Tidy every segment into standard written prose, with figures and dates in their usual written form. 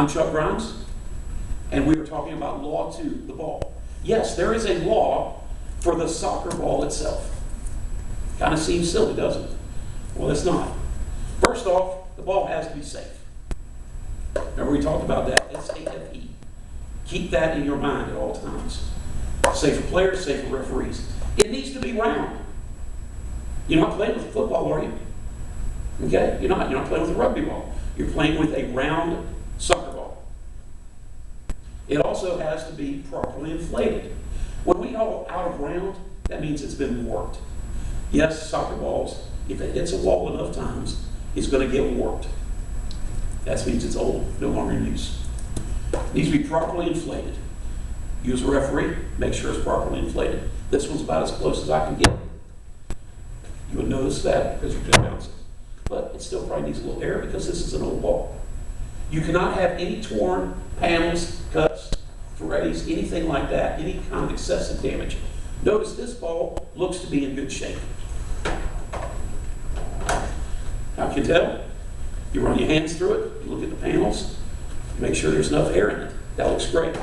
I'm Chuck Grimes, and we were talking about Law 2, the ball. Yes, there is a law for the soccer ball itself. Kind of seems silly, doesn't it? Well, it's not. First off, the ball has to be safe. Remember we talked about that, S-A-F-E. Keep that in your mind at all times. Safe for players, safe for referees. It needs to be round. You're not playing with football, are you? Okay, you're not playing with a rugby ball. You're playing with a round soccer ball. It also has to be properly inflated. When we go out of round, that means it's been warped. Yes, soccer balls, if it hits a wall enough times, it's going to get warped. That means it's old, no longer in use. It needs to be properly inflated. Use a referee, make sure it's properly inflated. This one's about as close as I can get. You would notice that because you're just bouncing. But it still probably needs a little air because this is an old ball. You cannot have any torn panels, cuts, frays, anything like that, any kind of excessive damage. Notice this ball looks to be in good shape. How can you tell? You run your hands through it, you look at the panels, you make sure there's enough air in it. That looks great.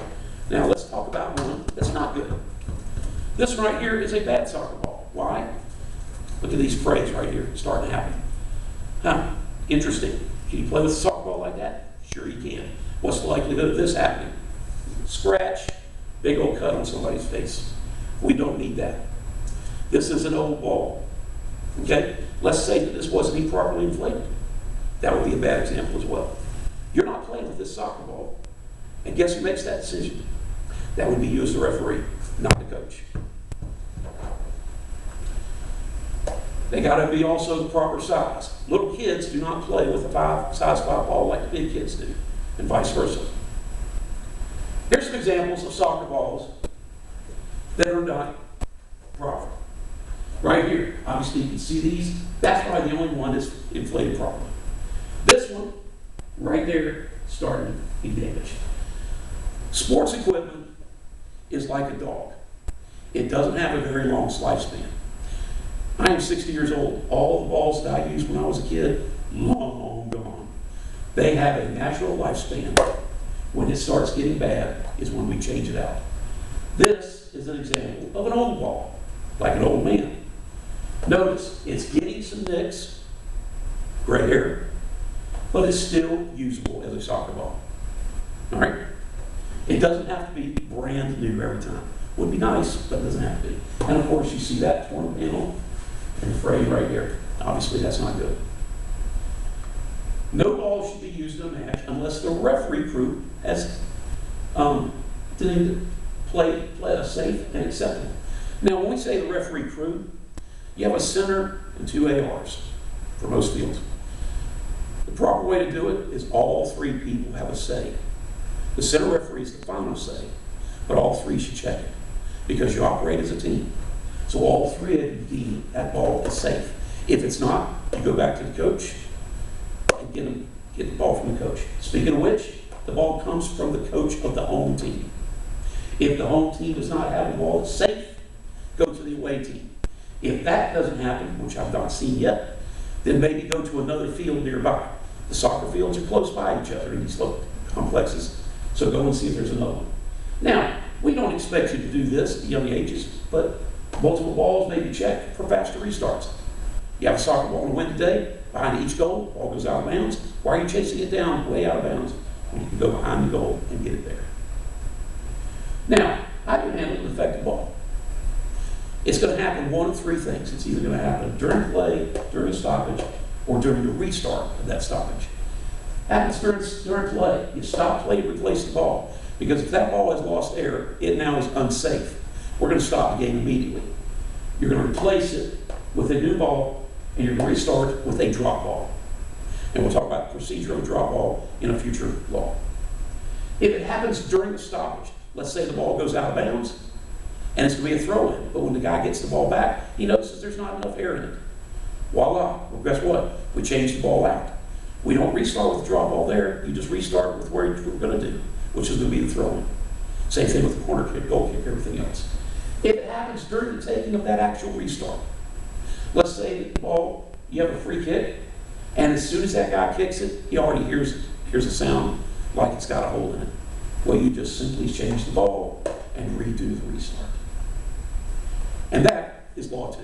Now let's talk about one that's not good. This one right here is a bad soccer ball. Why? Look at these frays right here starting to happen. Huh, interesting. Can you play with a soccer ball like that? Sure you can. What's the likelihood of this happening? Scratch, big old cut on somebody's face. We don't need that. This is an old ball. Okay? Let's say that this wasn't even properly inflated. That would be a bad example as well. You're not playing with this soccer ball. And guess who makes that decision? That would be you as the referee, not the coach. They got to be also the proper size. Little kids do not play with a size 5 ball like the big kids do, and vice versa. Here's some examples of soccer balls that are not proper. Right here, obviously you can see these. That's probably the only one that's inflated properly. This one, right there, started to be damaged. Sports equipment is like a dog. It doesn't have a very long lifespan. I am 60 years old. All the balls that I used when I was a kid, long gone. They have a natural lifespan. When it starts getting bad is when we change it out. This is an example of an old ball, like an old man. Notice, it's getting some nicks, gray hair, but it's still usable as a soccer ball. All right? It doesn't have to be brand new every time. Would be nice, but it doesn't have to be. And of course, you see that torn panel and frayed right here. Obviously, that's not good. No ball should be used in a match unless the referee crew has didn't play safe and acceptable. Now, when we say the referee crew, you have a center and 2 ARs for most fields. The proper way to do it is all 3 people have a say. The center referee is the final say, but all 3 should check it because you operate as a team. So all 3 of you deem that ball is safe. If it's not, you go back to the coach and get the ball from the coach. Speaking of which, the ball comes from the coach of the home team. If the home team does not have the ball that's safe, go to the away team. If that doesn't happen, which I've not seen yet, then maybe go to another field nearby. The soccer fields are close by each other in these little complexes, so go and see if there's another one. Now, we don't expect you to do this at young ages, but multiple balls may be checked for faster restarts. You have a soccer ball on a windy day, behind each goal, the ball goes out of bounds. Why are you chasing it down way out of bounds when you can go behind the goal and get it there? Now, how do you handle an effective ball? It's going to happen one of 3 things. It's either going to happen during play, during a stoppage, or during the restart of that stoppage. Happens during play. You stop play to replace the ball. Because if that ball has lost air, it now is unsafe. We're going to stop the game immediately. You're going to replace it with a new ball, and you're going to restart with a drop ball. And we'll talk about the procedure of a drop ball in a future law. If it happens during the stoppage, let's say the ball goes out of bounds, and it's going to be a throw-in, but when the guy gets the ball back, he notices there's not enough air in it. Voila. Well, guess what? We change the ball out. We don't restart with the drop ball there. You just restart with where you're going to do, which is going to be the throw-in. Same thing with the corner kick, goal kick, everything else. If it happens during the taking of that actual restart, let's say the ball, you have a free kick, and as soon as that guy kicks it, he already hears a sound like it's got a hole in it. Well, you just simply change the ball and redo the restart. And that is law 2.